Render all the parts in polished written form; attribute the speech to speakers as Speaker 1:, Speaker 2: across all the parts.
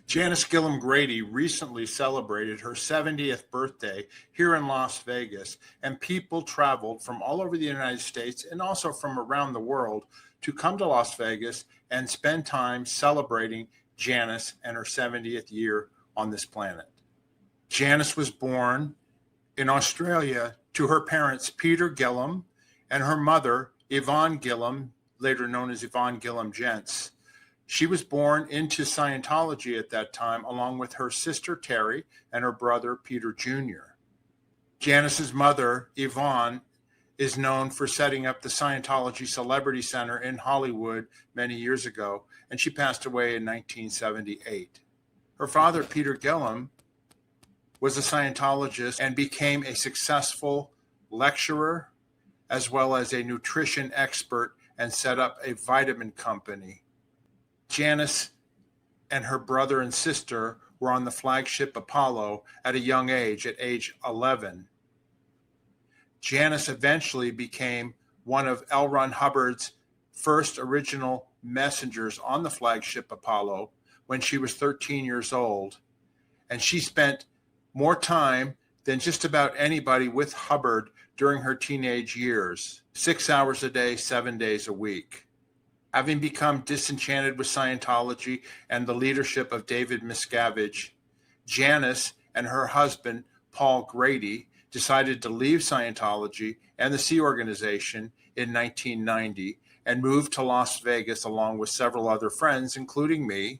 Speaker 1: Janis Gillham Grady recently celebrated her 70th birthday here in Las Vegas, and people traveled from all over the United States and also from around the world to come to Las Vegas and spend time celebrating Janis and her 70th year on this planet. Janis was born in Australia to her parents, Peter Gillham, and her mother, Yvonne Gillham, later known as Yvonne Gillham Gents. She was born into Scientology at that time, along with her sister Terry and her brother Peter Jr. Janis's mother, Yvonne, is known for setting up the Scientology Celebrity Center in Hollywood many years ago, and she passed away in 1978. Her father, Peter Gillham, was a Scientologist and became a successful lecturer as well as a nutrition expert and set up a vitamin company. Janis and her brother and sister were on the flagship Apollo at a young age, at age 11. Janis eventually became one of L. Ron Hubbard's first original messengers on the flagship Apollo when she was 13 years old. And she spent more time than just about anybody with Hubbard during her teenage years, 6 hours a day, 7 days a week. Having become disenchanted with Scientology and the leadership of David Miscavige, Janis and her husband, Paul Grady, decided to leave Scientology and the Sea Organization in 1990 and moved to Las Vegas along with several other friends, including me,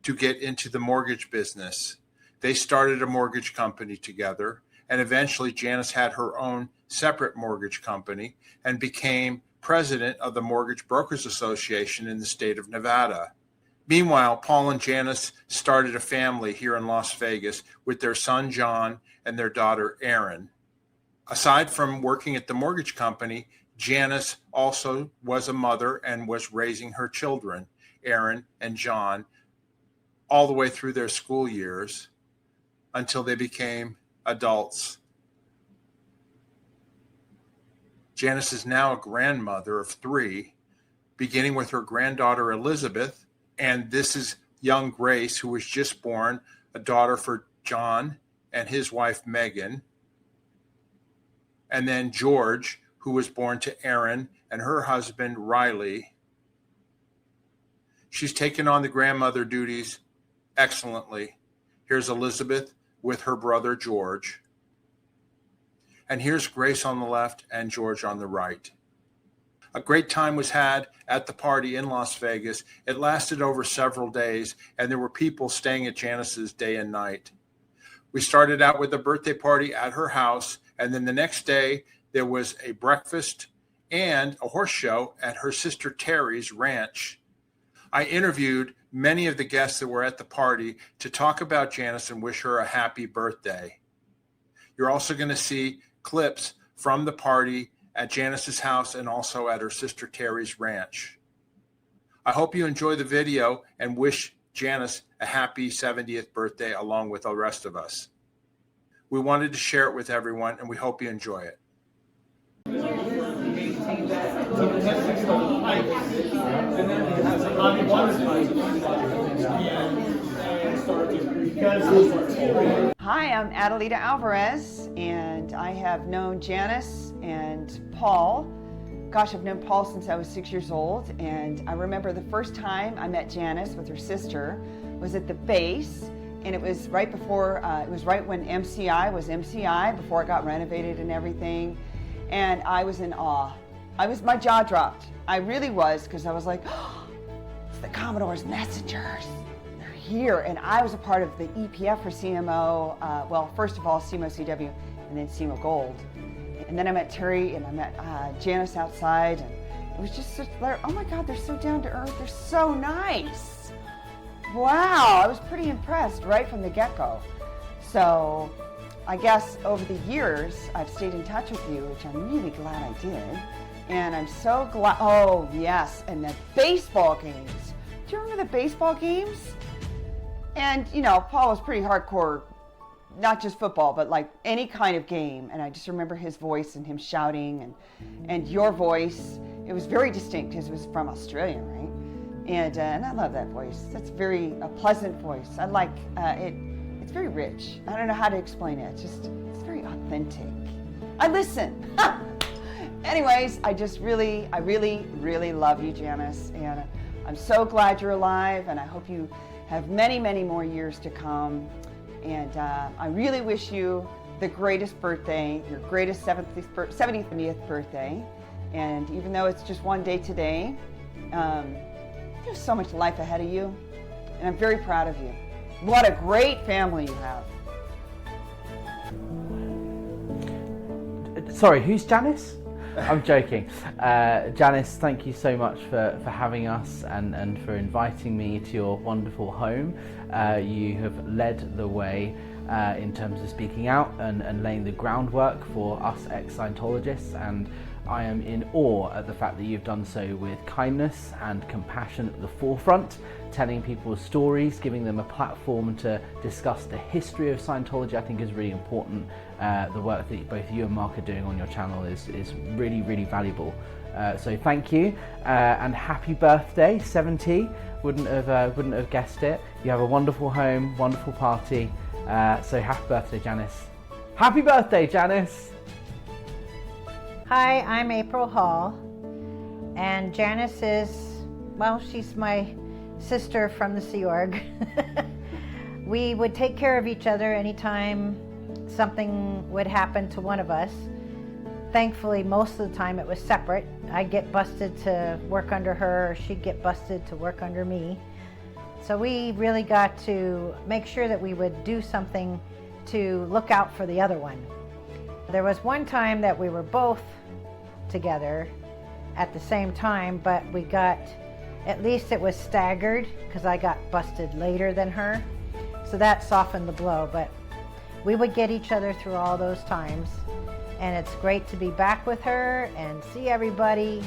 Speaker 1: to get into the mortgage business. They started a mortgage company together, and eventually Janis had her own separate mortgage company and became president of the Mortgage Brokers Association in the state of Nevada. Meanwhile, Paul and Janis started a family here in Las Vegas with their son, John, and their daughter, Erin. Aside from working at the mortgage company, Janis also was a mother and was raising her children, Erin and John, all the way through their school years until they became adults. Janis is now a grandmother of 3, beginning with her granddaughter Elizabeth, and this is young Grace, who was just born, a daughter for John and his wife Megan, and then George, who was born to Erin and her husband Riley. She's taken on the grandmother duties excellently. Here's Elizabeth with her brother George. And here's Grace on the left and George on the right. A great time was had at the party in Las Vegas. It lasted over several days, and there were people staying at Janis's day and night. We started out with a birthday party at her house, and then the next day there was a breakfast and a horse show at her sister Terry's ranch. I interviewed many of the guests that were at the party to talk about Janis and wish her a happy birthday. You're also going to see clips from the party at Janis's house and also at her sister Terry's ranch. I hope you enjoy the video and wish Janis a happy 70th birthday along with the rest of us. We wanted to share it with everyone, and we hope you enjoy it.
Speaker 2: Hi, I'm Adelita Alvarez, and I have known Janis and Paul. Gosh, I've known Paul since I was 6 years old, and I remember the first time I met Janis with her sister was at the base, and it was right before, it was right when MCI was MCI, before it got renovated and everything, and I was in awe. My jaw dropped. I really was, because I was like, oh, it's the Commodore's messengers. They're here, and I was a part of the EPF for CMO, well, first of all, CMO CW, and then CMO Gold. And then I met Terry, and I met Janis outside, and it was just such, oh my God, they're so down to earth, they're so nice. Wow, I was pretty impressed right from the get-go. So I guess over the years, I've stayed in touch with you, which I'm really glad I did. And I'm so glad, oh yes, and the baseball games. Do you remember the baseball games? And you know, Paul was pretty hardcore, not just football, but like any kind of game. And I just remember his voice and him shouting, and your voice. It was very distinct because it was from Australia, right? And I love that voice. That's a pleasant voice. I like it. It's very rich. I don't know how to explain it. It's very authentic. I listen. Anyways, I really love you, Janis, and I'm so glad you're alive, and I hope you have many, many more years to come. And I really wish you the greatest birthday, your greatest 70th birthday. And even though it's just one day today, there's so much life ahead of you, and I'm very proud of you. What a great family you have.
Speaker 3: Sorry, who's Janis? I'm joking. Janis, thank you so much for having us and for inviting me to your wonderful home. You have led the way in terms of speaking out and laying the groundwork for us ex-Scientologists, and I am in awe at the fact that you've done so with kindness and compassion at the forefront, telling people stories, giving them a platform to discuss the history of Scientology. I think is really important. The work that both you and Mark are doing on your channel is really, really valuable. So thank you, and happy birthday, 70. Wouldn't have guessed it. You have a wonderful home, wonderful party. So happy birthday, Janis. Happy birthday, Janis.
Speaker 4: Hi, I'm April Hall, and Janis is, well, she's my sister from the Sea Org. We would take care of each other anytime something would happen to one of us. Thankfully, most of the time it was separate. I'd get busted to work under her, or she'd get busted to work under me. So we really got to make sure that we would do something to look out for the other one. There was one time that we were both together at the same time, but we got, at least it was staggered because I got busted later than her. So that softened the blow, but we would get each other through all those times. And it's great to be back with her and see everybody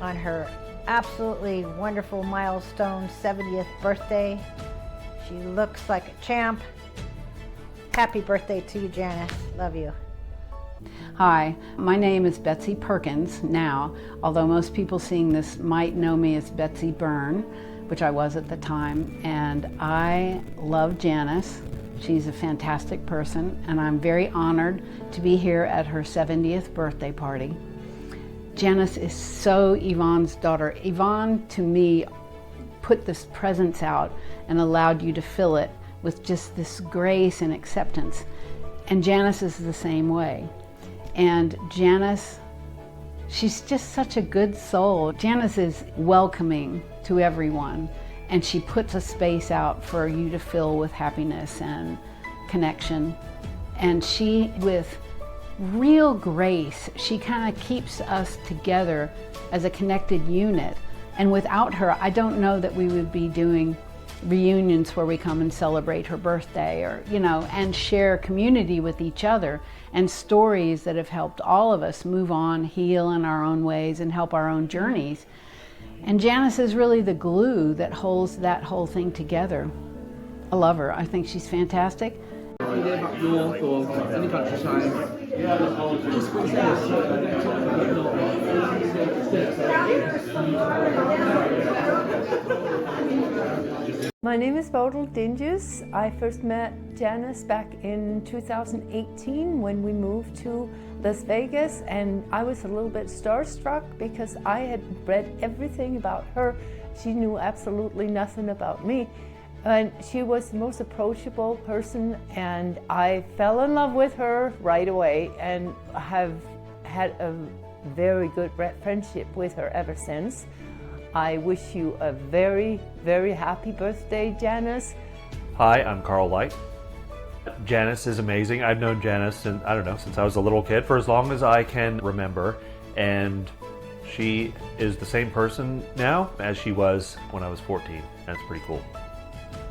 Speaker 4: on her absolutely wonderful milestone 70th birthday. She looks like a champ. Happy birthday to you, Janis. Love you.
Speaker 5: Hi, my name is Betsy Perkins now, although most people seeing this might know me as Betsy Byrne, which I was at the time, and I love Janis. She's a fantastic person, and I'm very honored to be here at her 70th birthday party. Janis is so Yvonne's daughter. Yvonne, to me, put this presence out and allowed you to fill it with just this grace and acceptance. And Janis is the same way. And Janis, she's just such a good soul. Janis is welcoming to everyone, and she puts a space out for you to fill with happiness and connection. And she, with real grace, she kind of keeps us together as a connected unit. And without her, I don't know that we would be doing reunions where we come and celebrate her birthday, or, you know, and share community with each other and stories that have helped all of us move on, heal in our own ways, and help our own journeys. And Janis is really the glue that holds that whole thing together. I love her. I think she's fantastic.
Speaker 6: My name is Bodil Dinges. I first met Janis back in 2018 when we moved to Las Vegas, and I was a little bit starstruck because I had read everything about her. She knew absolutely nothing about me, and she was the most approachable person, and I fell in love with her right away and have had a very good friendship with her ever since. I wish you a very, very happy birthday, Janis.
Speaker 7: Hi, I'm Carl Light. Janis is amazing. I've known Janis since, I don't know, since I was a little kid, for as long as I can remember. And she is the same person now as she was when I was 14. That's pretty cool.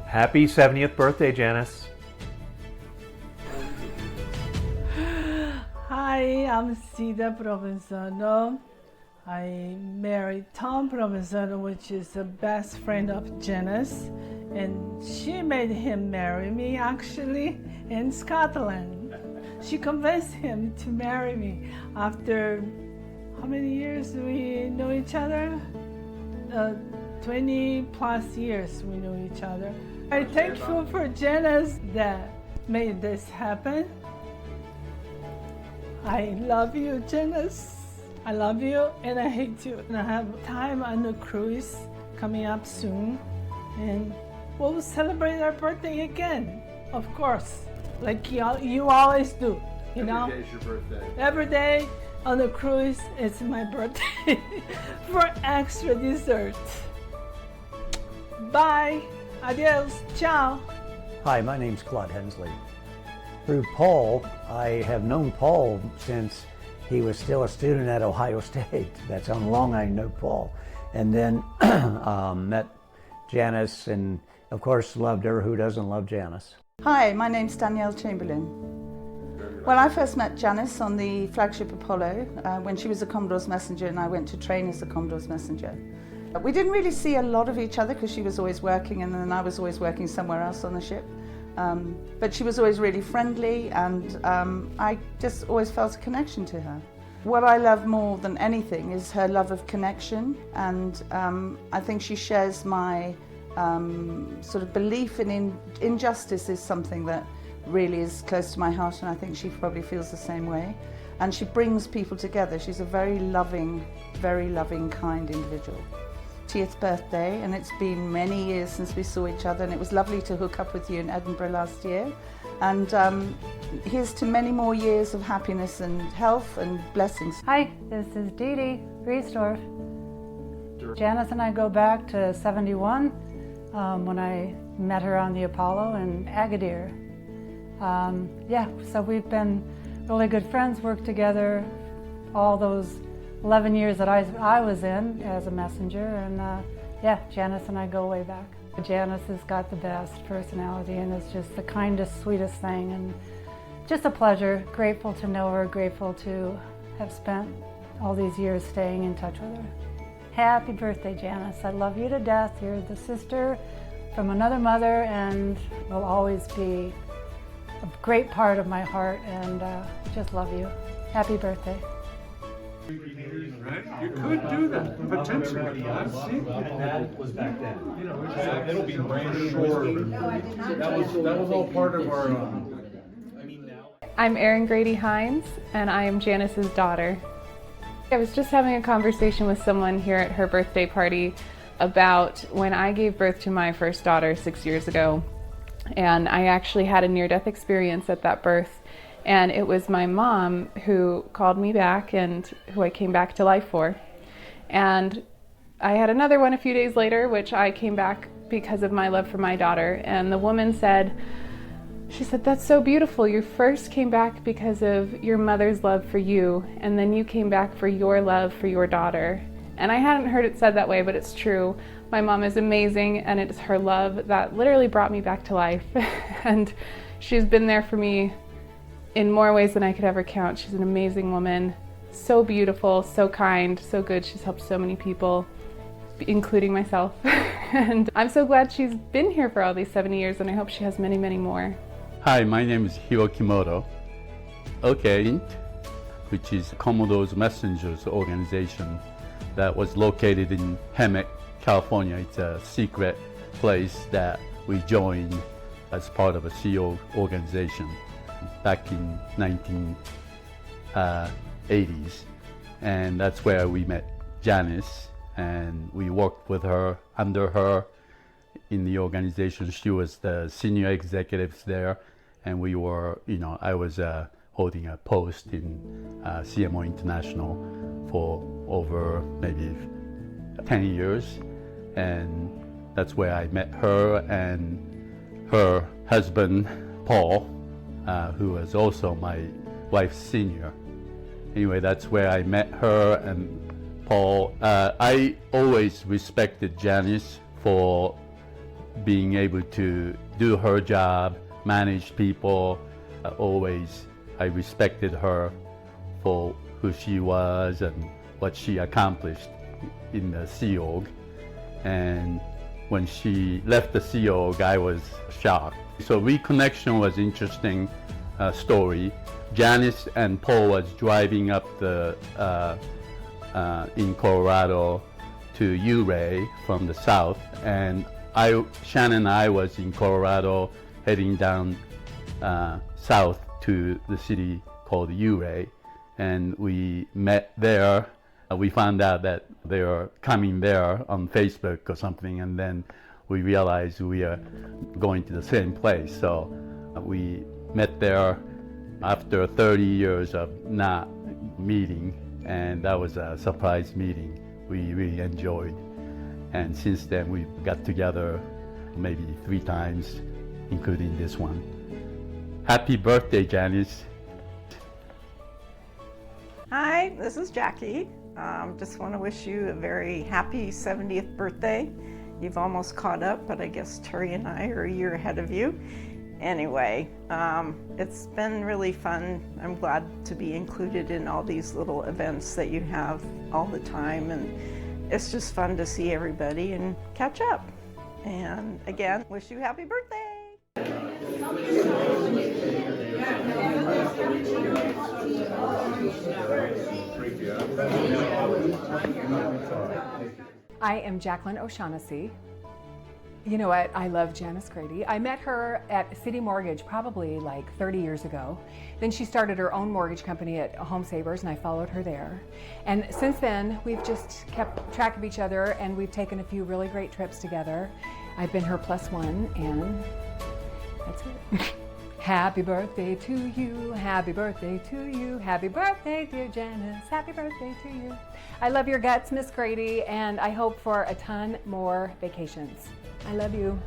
Speaker 7: Happy 70th birthday, Janis.
Speaker 8: Hi, I'm Cida Provenzano. I married Tom Provenzano, which is the best friend of Janis, and she made him marry me actually in Scotland. She convinced him to marry me after how many years we know each other? 20 plus years we knew each other. I'm thankful for Janis that made this happen. I love you, Janis. I love you and I hate you. And I have time on the cruise coming up soon. And we'll celebrate our birthday again, of course, like you always do, you know?
Speaker 1: Every day's your birthday.
Speaker 8: Every day on the cruise, it's my birthday for extra dessert. Bye. Adios. Ciao.
Speaker 9: Hi, my name's Claude Hensley. Through Paul, I have known Paul since he was still a student at Ohio State. That's how long I know Paul. And then met Janis, and of course loved her. Who doesn't love Janis?
Speaker 10: Hi, my name's Danielle Chamberlain. Well, I first met Janis on the flagship Apollo when she was a Commodore's messenger and I went to train as a Commodore's messenger. We didn't really see a lot of each other because she was always working and then I was always working somewhere else on the ship. But she was always really friendly and I just always felt a connection to her. What I love more than anything is her love of connection, and I think she shares my sort of belief in injustice is something that really is close to my heart, and I think she probably feels the same way. And she brings people together. She's a very loving, kind individual. 20th birthday, and it's been many years since we saw each other, and it was lovely to hook up with you in Edinburgh last year. And here's to many more years of happiness and health and blessings.
Speaker 11: Hi, this is Dee Dee Riesdorf. Janis and I go back to 71 when I met her on the Apollo in Agadir. Yeah, so we've been really good friends, worked together all those 11 years that I was in as a messenger, and yeah, Janis and I go way back. Janis has got the best personality and is just the kindest, sweetest thing, and just a pleasure. Grateful to know her, grateful to have spent all these years staying in touch with her. Happy birthday, Janis. I love you to death. You're the sister from another mother and will always be a great part of my heart, and just love you. Happy birthday.
Speaker 12: Right? You could do that, potentially. I've seen that was back then. You know, it'll be brand sure. That was all part of our.
Speaker 13: I'm Erin Grady Hines, and I am Janis's daughter. I was just having a conversation with someone here at her birthday party about when I gave birth to my first daughter 6 years ago, and I actually had a near-death experience at that birth. And it was my mom who called me back and who I came back to life for. And I had another one a few days later, which I came back because of my love for my daughter. And the woman said, she said, "That's so beautiful. You first came back because of your mother's love for you, and then you came back for your love for your daughter." And I hadn't heard it said that way, but it's true. My mom is amazing, and it's her love that literally brought me back to life. And she's been there for me in more ways than I could ever count. She's an amazing woman, so beautiful, so kind, so good. She's helped so many people, including myself. And I'm so glad she's been here for all these 70 years, and I hope she has many, many more.
Speaker 14: Hi, my name is Hirokimoto. Okay, which is Commodore's Messengers organization that was located in Hemet, California. It's a secret place that we joined as part of a CO organization back in 1980s, and that's where we met Janis, and we worked with her, under her, in the organization. She was the senior executive there, and we were, you know, I was holding a post in CMO International for over maybe 10 years, and that's where I met her and her husband, Paul, who was also my wife's senior. Anyway, that's where I met her and Paul. I always respected Janis for being able to do her job, manage people. I respected her for who she was and what she accomplished in the Sea Org. And when she left the Sea Org, I was shocked. So reconnection was interesting story. Janis and Paul was driving up in Colorado to Ouray from the south, and Shannon and I was in Colorado heading down south to the city called Ouray, and we met there. We found out that they were coming there on Facebook or something, and then we realized we are going to the same place. So we met there after 30 years of not meeting, and that was a surprise meeting we really enjoyed. And since then we got together maybe 3 times, including this one. Happy birthday, Janis.
Speaker 15: Hi, this is Jackie. Just want to wish you a very happy 70th birthday. You've almost caught up, but I guess Terry and I are a year ahead of you. Anyway, it's been really fun. I'm glad to be included in all these little events that you have all the time, and it's just fun to see everybody and catch up. And again, wish you happy birthday.
Speaker 16: I am Jacqueline O'Shaughnessy. You know what? I love Janis Grady. I met her at City Mortgage probably like 30 years ago. Then she started her own mortgage company at Home Savers, and I followed her there. And since then, we've just kept track of each other, and we've taken a few really great trips together. I've been her +1, and that's it. Happy birthday to you, happy birthday to you, happy birthday, dear Janis, happy birthday to you. I love your guts, Miss Grady, and I hope for a ton more vacations. I love you.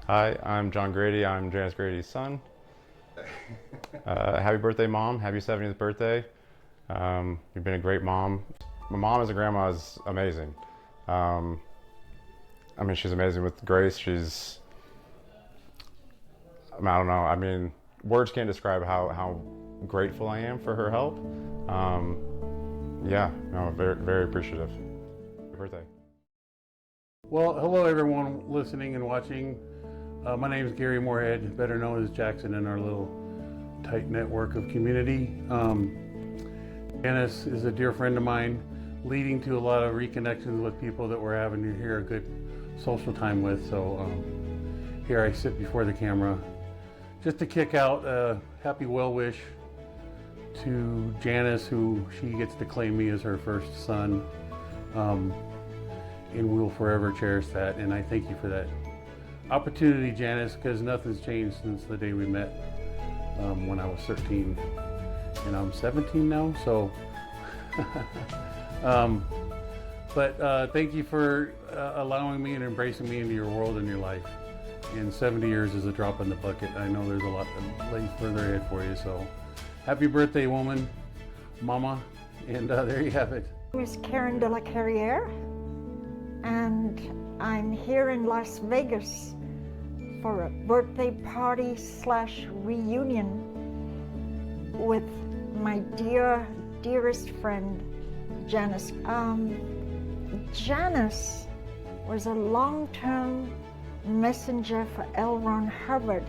Speaker 17: Hi, I'm John Grady. I'm Janis Grady's son. Happy birthday, Mom. Happy 70th birthday. You've been a great mom. My mom as a grandma is amazing. I mean, she's amazing with Grace. I don't know. I mean, words can't describe how grateful I am for her help. Yeah, no, very, very appreciative. Happy birthday.
Speaker 12: Well, hello everyone listening and watching. My name is Gary Moorhead, better known as Jackson in our little tight network of community. Janis is a dear friend of mine, leading to a lot of reconnections with people that we're having to hear a good social time with. So here I sit before the camera just to kick out a happy well wish to Janis, who she gets to claim me as her first son. And we'll forever cherish that, and I thank you for that opportunity, Janis, because nothing's changed since the day we met when I was 13, and I'm 17 now, so but thank you for allowing me and embracing me into your world and your life. And 70 years is a drop in the bucket. I know there's a lot that lays further ahead for you, so happy birthday, woman, mama, and there you have it.
Speaker 18: My name is Karen de la Carriere, and I'm here in Las Vegas for a birthday party / reunion with my dearest friend, Janis. Janis was a long-term messenger for L. Ron Hubbard,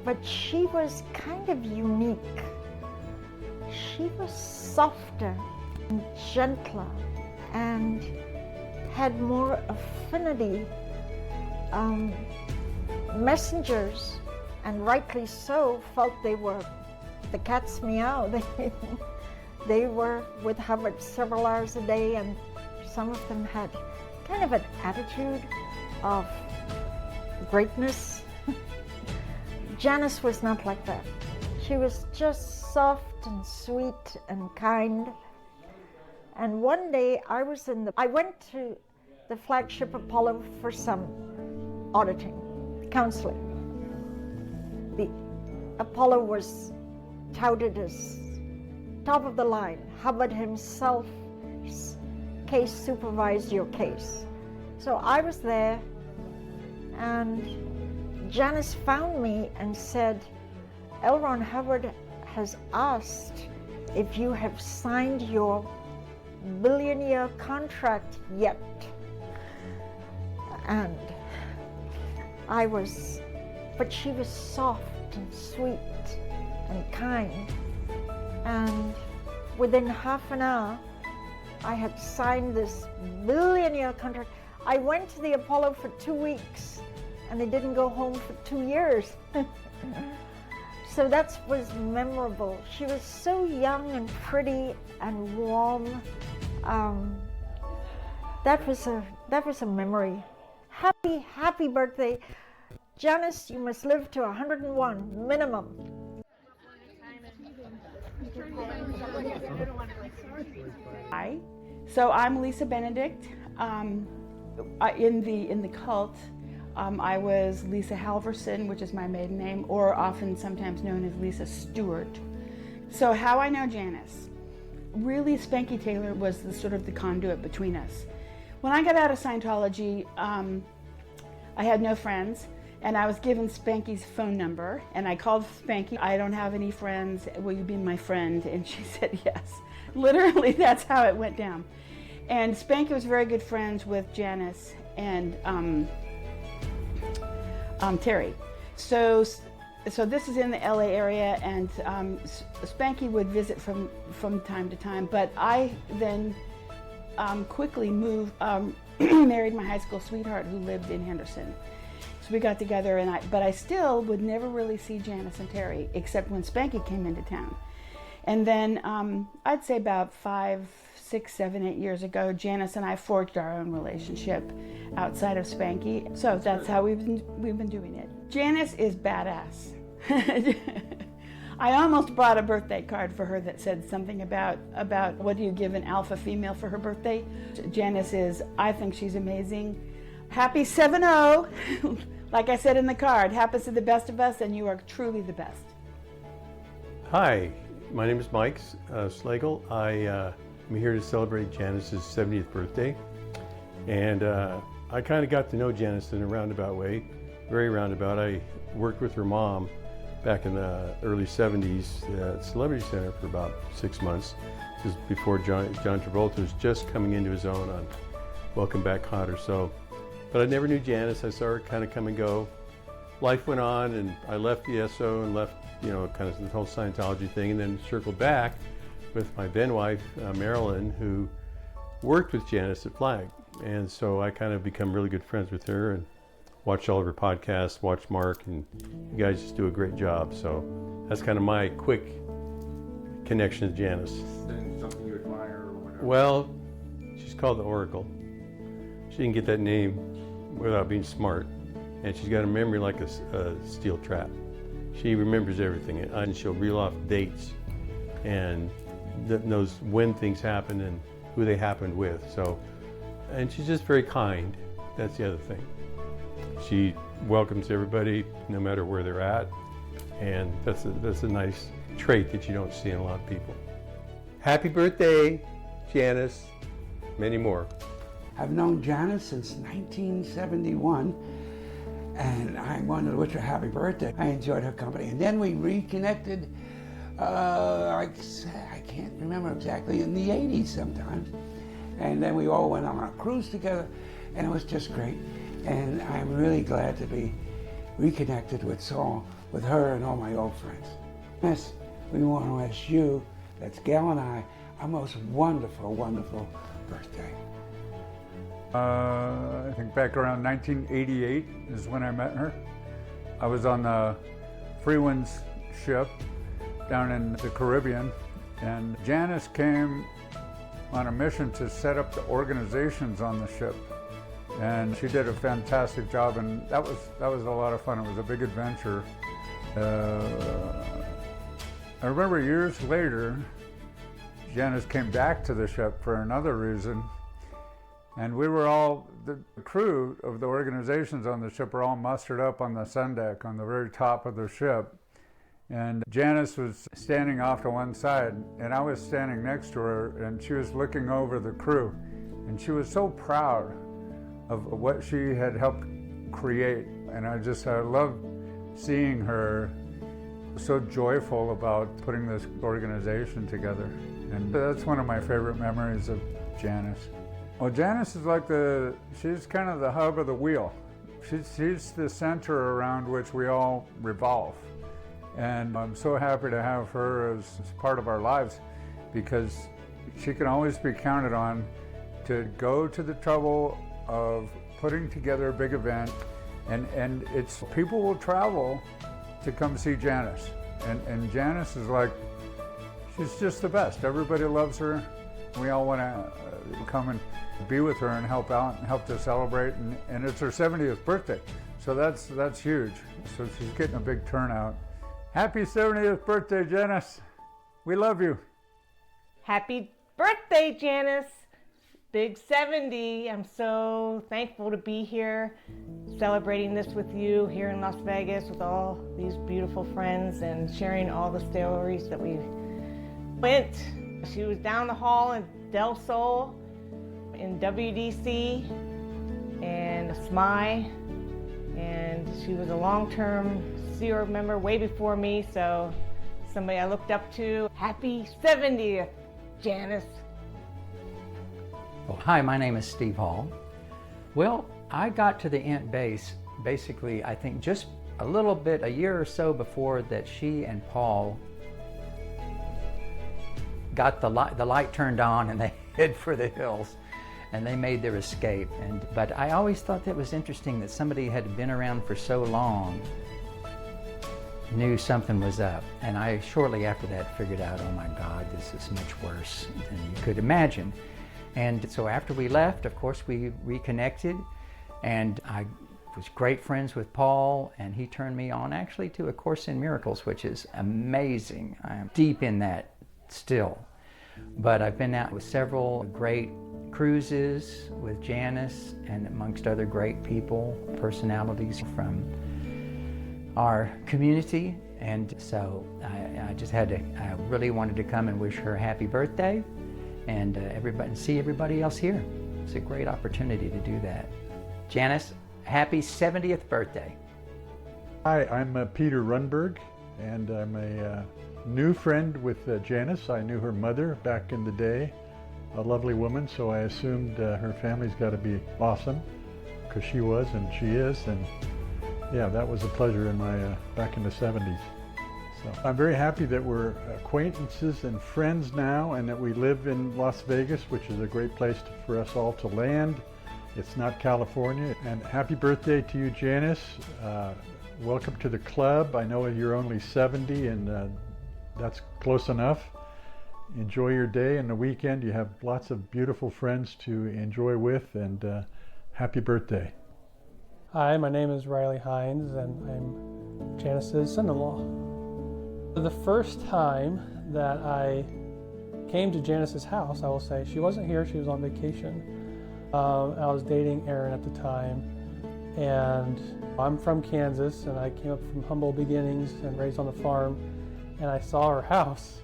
Speaker 18: but she was kind of unique. She was softer and gentler and had more affinity. Messengers, and rightly so, felt they were the cat's meow. They were with Hubbard several hours a day, and some of them had kind of an attitude of greatness. Janis was not like that. She was just soft and sweet and kind. And one day I went to the flagship Apollo for some auditing, counseling. The Apollo was touted as top of the line. Hubbard himself case supervised your case. So I was there, and Janis found me and said, L. Ron Hubbard has asked if you have signed your billionaire contract yet. And but she was soft and sweet and kind. And within half an hour, I had signed this billionaire contract. I went to the Apollo for 2 weeks, and I didn't go home for 2 years. So that was memorable. She was so young and pretty and warm. That was a memory. Happy birthday. Janis, you must live to 101, minimum.
Speaker 19: Hi, so I'm Lisa Benedict. In the cult, I was Lisa Halverson, which is my maiden name, or often sometimes known as Lisa Stewart. So how I know Janis, really Spanky Taylor was the sort of the conduit between us. When I got out of Scientology, I had no friends, and I was given Spanky's phone number, and I called Spanky. I don't have any friends, will you be my friend? And she said yes. Literally, that's how it went down. And Spanky was very good friends with Janis and Terry. So this is in the LA area, and Spanky would visit from time to time, but I then quickly moved, married my high school sweetheart who lived in Henderson. So we got together, but I still would never really see Janis and Terry, except when Spanky came into town. And then I'd say about 5, 6, 7, 8 years ago, Janis and I forged our own relationship outside of Spanky. So that's how we've been doing it. Janis is badass. I almost brought a birthday card for her that said something about what do you give an alpha female for her birthday. Janis is, I think she's amazing. Happy 7-0. Like I said in the card, happens to the best of us, and you are truly the best.
Speaker 20: Hi, my name is Mike Slagle. I'm here to celebrate Janis's 70th birthday. And I kind of got to know Janis in a roundabout way, very roundabout. I worked with her mom back in the early 70s at Celebrity Center for about 6 months. This is before John Travolta was just coming into his own on Welcome Back Kotter. But I never knew Janis. I saw her kind of come and go. Life went on, and I left the SO and left, kind of the whole Scientology thing, and then circled back with my then wife, Marilyn, who worked with Janis at Flag. And so I kind of become really good friends with her and watch all of her podcasts, watch Mark, and you guys just do a great job. So that's kind of my quick connection to Janis.
Speaker 1: And something you admire or whatever?
Speaker 20: Well, she's called the Oracle. She didn't get that name without being smart. And she's got a memory like a steel trap. She remembers everything, and she'll reel off dates and knows when things happen and who they happened with. And she's just very kind. That's the other thing. She welcomes everybody no matter where they're at, and that's a nice trait that you don't see in a lot of people. Happy birthday, Janis. Many more.
Speaker 21: I've known Janis since 1971, and I wanted to wish her a happy birthday. I enjoyed her company, and then we reconnected, I can't remember exactly, in the 80s sometimes. And then we all went on a cruise together, and it was just great. And I'm really glad to be reconnected with her and all my old friends. Yes, we want to wish you, that's Gail and I, a most wonderful, wonderful birthday.
Speaker 22: I think back around 1988 is when I met her. I was on the Freewinds ship down in the Caribbean, and Janis came on a mission to set up the organizations on the ship. And she did a fantastic job, and that was a lot of fun. It was a big adventure. I remember years later, Janis came back to the ship for another reason, and we were all, the crew of the organizations on the ship were all mustered up on the sun deck on the very top of the ship. And Janis was standing off to one side, and I was standing next to her, and she was looking over the crew. And she was so proud of what she had helped create. And I loved seeing her so joyful about putting this organization together. And that's one of my favorite memories of Janis. Well, Janis is she's kind of the hub of the wheel. She's the center around which we all revolve. And I'm so happy to have her as part of our lives, because she can always be counted on to go to the trouble of putting together a big event, and it's people will travel to come see Janis, and Janis is like, she's just the best. Everybody loves her. We all want to come and be with her and help out and help to celebrate, and it's her 70th birthday, so that's huge. So she's getting a big turnout. Happy 70th birthday, Janis. We love you.
Speaker 2: Happy birthday, Janis. Big 70. I'm so thankful to be here celebrating this with you here in Las Vegas with all these beautiful friends and sharing all the stories that we went. She was down the hall in Del Sol, in WDC, and SMI, and she was a long-term Sea Org member way before me, so somebody I looked up to. Happy 70th, Janis.
Speaker 3: Well, hi, my name is Steve Hall. Well, I got to the Ent base basically, I think just a year or so before that she and Paul got the light turned on and they hid for the hills and they made their escape. But I always thought that was interesting that somebody had been around for so long knew something was up. And I shortly after that figured out, oh my God, this is much worse than you could imagine. And so after we left, of course, we reconnected, and I was great friends with Paul, and he turned me on actually to A Course in Miracles, which is amazing. I am deep in that still. But I've been out with several great cruises with Janis and amongst other great people, personalities from our community. And so I really wanted to come and wish her a happy birthday and see everybody else here. It's a great opportunity to do that. Janis, happy 70th birthday.
Speaker 22: Hi, I'm Peter Runberg, and I'm a new friend with Janis. I knew her mother back in the day, a lovely woman, so I assumed her family's got to be awesome, because she was and she is, and yeah, that was a pleasure in my back in the 70s. So I'm very happy that we're acquaintances and friends now, and that we live in Las Vegas, which is a great place for us all to land. It's not California. And happy birthday to you, Janis. Welcome to the club. I know you're only 70, and that's close enough. Enjoy your day and the weekend. You have lots of beautiful friends to enjoy with, and happy birthday.
Speaker 23: Hi, my name is Riley Hines, and I'm Janis's son-in-law. The first time that I came to Janis's house, I will say, she wasn't here, she was on vacation. I was dating Erin at the time, and I'm from Kansas, and I came up from humble beginnings and raised on the farm, and I saw her house,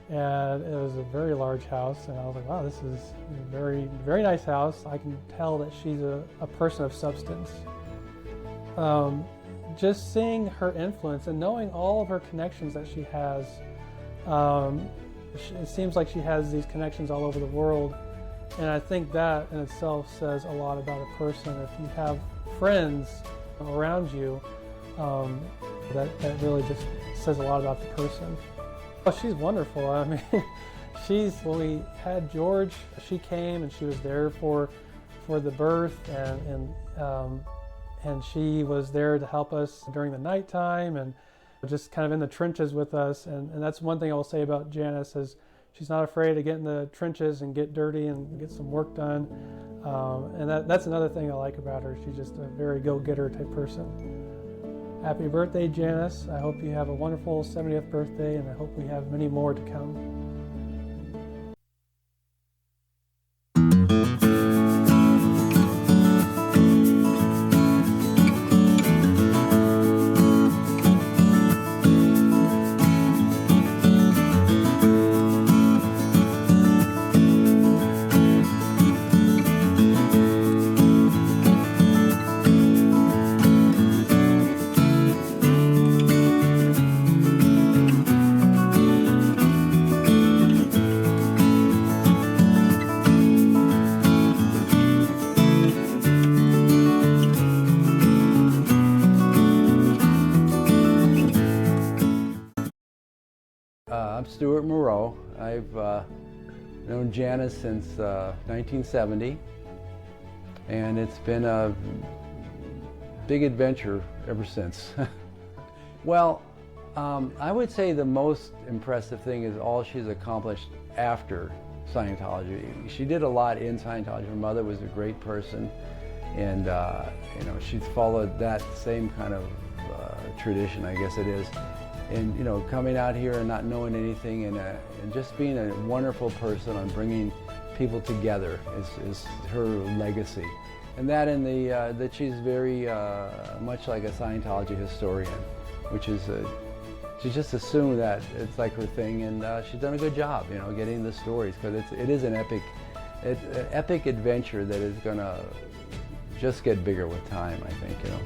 Speaker 23: and it was a very large house, and I was like, wow, this is a very, very nice house. I can tell that she's a person of substance. Just seeing her influence and knowing all of her connections that she has, it seems like she has these connections all over the world, and I think that in itself says a lot about a person. If you have friends around you, that really just says a lot about the person. Oh, she's wonderful. I mean, when we had George, she came and she was there for the birth, and she was there to help us during the nighttime and just kind of in the trenches with us. And that's one thing I will say about Janis is she's not afraid to get in the trenches and get dirty and get some work done. And that's another thing I like about her. She's just a very go-getter type person. Happy birthday, Janis. I hope you have a wonderful 70th birthday, and I hope we have many more to come.
Speaker 14: I'm Stuart Moreau. I've I've known Janis since 1970, and it's been a big adventure ever since. Well, I would say the most impressive thing is all she's accomplished after Scientology. She did a lot in Scientology. Her mother was a great person, and you know, she's followed that same kind of tradition, I guess it is. And you know, coming out here and not knowing anything, and just being a wonderful person on bringing people together is her legacy. And that, and that she's very much like a Scientology historian, which is she just assumed that it's like her thing, and she's done a good job, you know, getting the stories, because it is an epic adventure that is gonna just get bigger with time, I think. You know,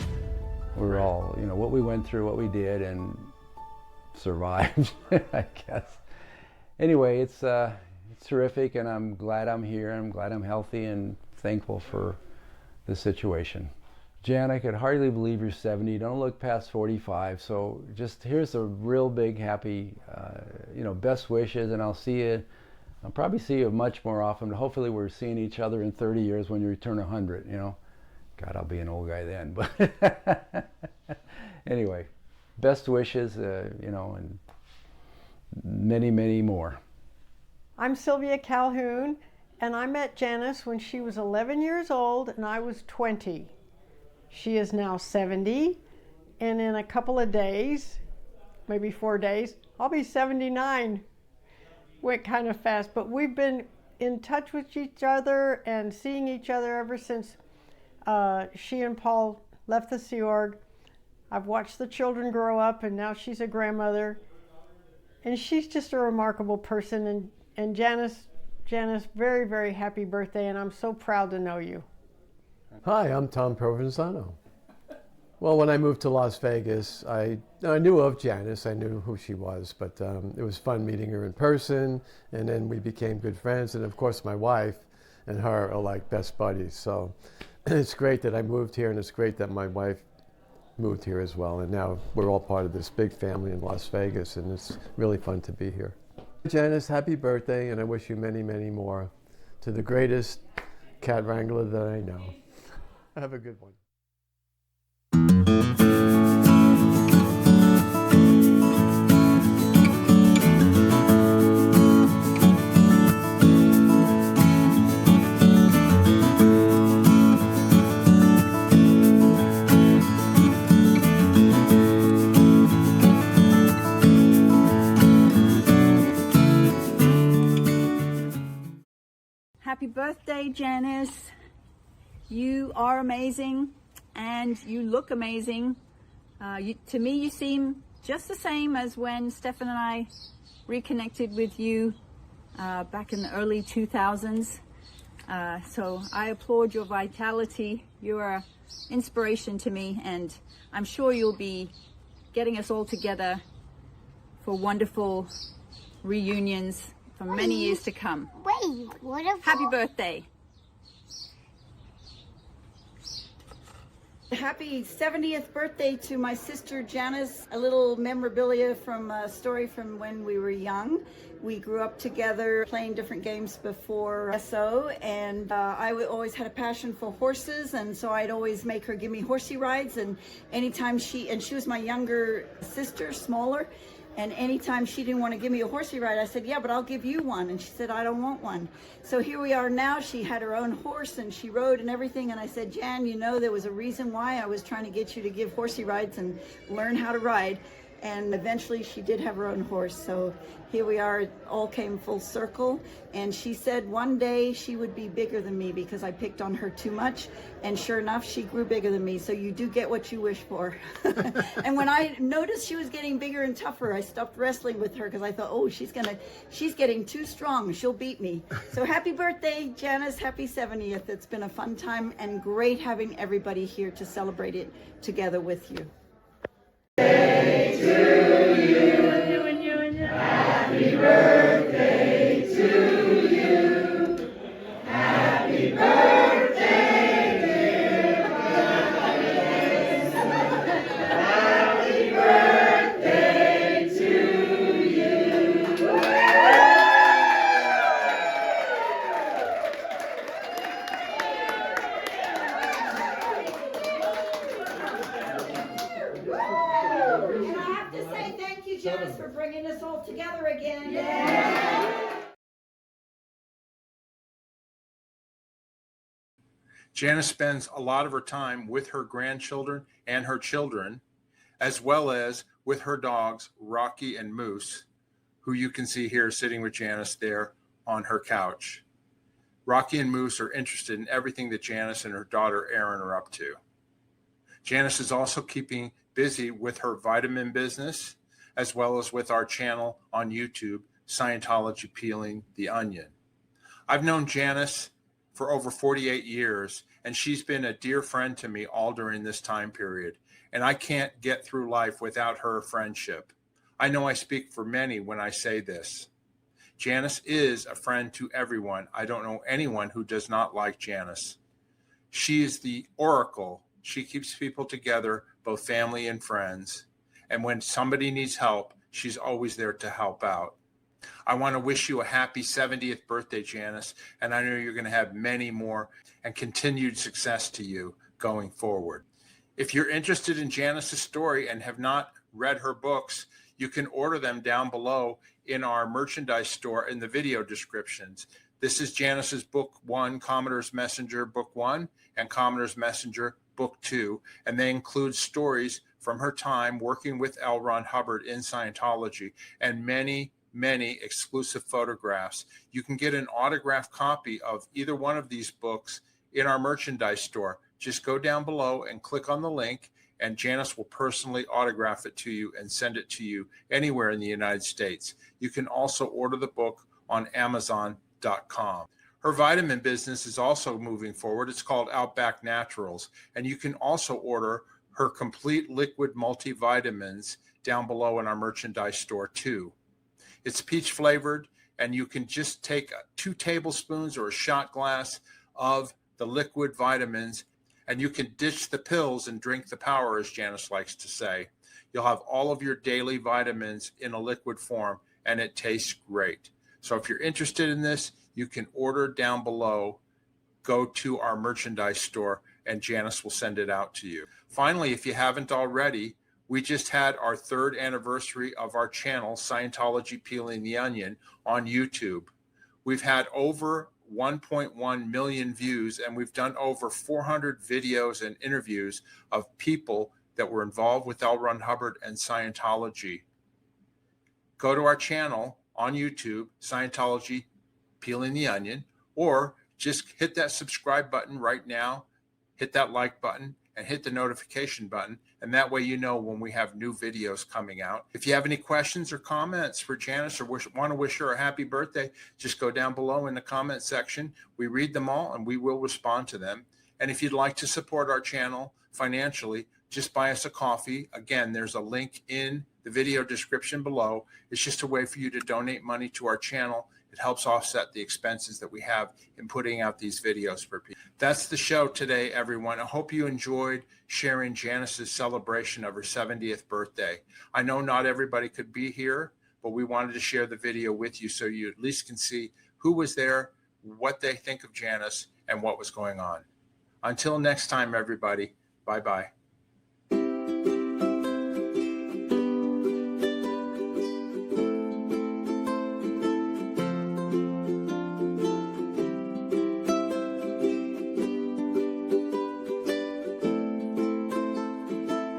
Speaker 14: we're all, you know, what we went through, what we did, and survived, I guess. Anyway, it's terrific, and I'm glad I'm here. I'm glad I'm healthy and thankful for the situation. Jan, I could hardly believe you're 70. You don't look past 45. So just here's a real big happy, you know, best wishes, and I'll see you. I'll probably see you much more often. Hopefully we're seeing each other in 30 years when you turn 100, you know. God, I'll be an old guy then. But anyway, best wishes, you know, and many, many more.
Speaker 4: I'm Sylvia Calhoun, and I met Janis when she was 11 years old and I was 20. She is now 70, and in a couple of days, maybe 4 days, I'll be 79. Went kind of fast, but we've been in touch with each other and seeing each other ever since she and Paul left the Sea Org. I've watched the children grow up, and now she's a grandmother. And she's just a remarkable person. And Janis, very, very happy birthday, and I'm so proud to know you.
Speaker 5: Hi, I'm Tom Provenzano. Well, when I moved to Las Vegas, I knew of Janis, I knew who she was, but it was fun meeting her in person, and then we became good friends, and of course my wife and her are like best buddies, so it's great that I moved here, and it's great that my wife moved here as well, and now we're all part of this big family in Las Vegas, and it's really fun to be here. Janis, happy birthday, and I wish you many, many more, to the greatest cat wrangler that I know. Have a good one.
Speaker 6: Happy birthday, Janis. You are amazing, and you look amazing. To me, you seem just the same as when Stefan and I reconnected with you back in the early 2000s. So I applaud your vitality. You are an inspiration to me, and I'm sure you'll be getting us all together for wonderful reunions for many years to come.
Speaker 24: Wait, what if...
Speaker 6: Happy birthday.
Speaker 10: Happy 70th birthday to my sister Janis. A little memorabilia from a story from when we were young. We grew up together playing different games before SO, and I always had a passion for horses, and so I'd always make her give me horsey rides, and anytime she was my younger sister, smaller, and anytime she didn't want to give me a horsey ride, I said, yeah, but I'll give you one. And she said, I don't want one. So here we are now. She had her own horse, and she rode and everything. And I said, Jan, you know, there was a reason why I was trying to get you to give horsey rides and learn how to ride. And eventually she did have her own horse. So here we are, it all came full circle. And she said one day she would be bigger than me because I picked on her too much. And sure enough, she grew bigger than me. So you do get what you wish for. And when I noticed she was getting bigger and tougher, I stopped wrestling with her because I thought, oh, she's getting too strong. She'll beat me. So happy birthday, Janis. Happy 70th. It's been a fun time and great having everybody here to celebrate it together with you.
Speaker 24: Happy birthday to you. Happy birthday, dear Janis. Happy birthday to you. Janis, for bringing us all together again. Yeah.
Speaker 1: Janis spends a lot of her time with her grandchildren and her children, as well as with her dogs, Rocky and Moose, who you can see here sitting with Janis there on her couch. Rocky and Moose are interested in everything that Janis and her daughter Erin are up to. Janis is also keeping busy with her vitamin business, as well as with our channel on YouTube, Scientology Peeling the Onion. I've known Janis for over 48 years, and she's been a dear friend to me all during this time period, and I can't get through life without her friendship. I know I speak for many when I say this. Janis is a friend to everyone. I don't know anyone who does not like Janis. She is the oracle. She keeps people together, both family and friends, and when somebody needs help, she's always there to help out. I want to wish you a happy 70th birthday, Janis, and I know you're going to have many more and continued success to you going forward. If you're interested in Janis's story and have not read her books, you can order them down below in our merchandise store in the video descriptions. This is Janis's Book 1, Commodore's Messenger Book 1, and Commodore's Messenger Book 2, and they include stories from her time working with L. Ron Hubbard in Scientology and many exclusive photographs. You can get an autographed copy of either one of these books in our merchandise store. Just go down below and click on the link, and Janis will personally autograph it to you and send it to you anywhere in the United States. You can also order the book on Amazon.com. Her vitamin business is also moving forward. It's called OUTBACK Naturals, and you can also order her complete liquid multivitamins down below in our merchandise store too. It's peach flavored, and you can just take 2 tablespoons or a shot glass of the liquid vitamins, and you can ditch the pills and drink the power, as Janis likes to say. You'll have all of your daily vitamins in a liquid form, and it tastes great. So if you're interested in this, you can order down below, go to our merchandise store, and Janis will send it out to you. Finally, if you haven't already, we just had our 3rd anniversary of our channel, Scientology Peeling the Onion, on YouTube. We've had over 1.1 million views, and we've done over 400 videos and interviews of people that were involved with L. Ron Hubbard and Scientology. Go to our channel on YouTube, Scientology Peeling the Onion, or just hit that subscribe button right now, hit that like button, and hit the notification button, and that way you know when we have new videos coming out. If you have any questions or comments for Janis or want to wish her a happy birthday, just go down below in the comment section. We read them all and we will respond to them. And if you'd like to support our channel financially, just buy us a coffee. Again, there's a link in the video description below. It's just a way for you to donate money to our channel. It helps offset the expenses that we have in putting out these videos for people. That's the show today, everyone. I hope you enjoyed sharing Janis's celebration of her 70th birthday. I know not everybody could be here, but we wanted to share the video with you so you at least can see who was there, what they think of Janis, and what was going on. Until next time, everybody, bye-bye.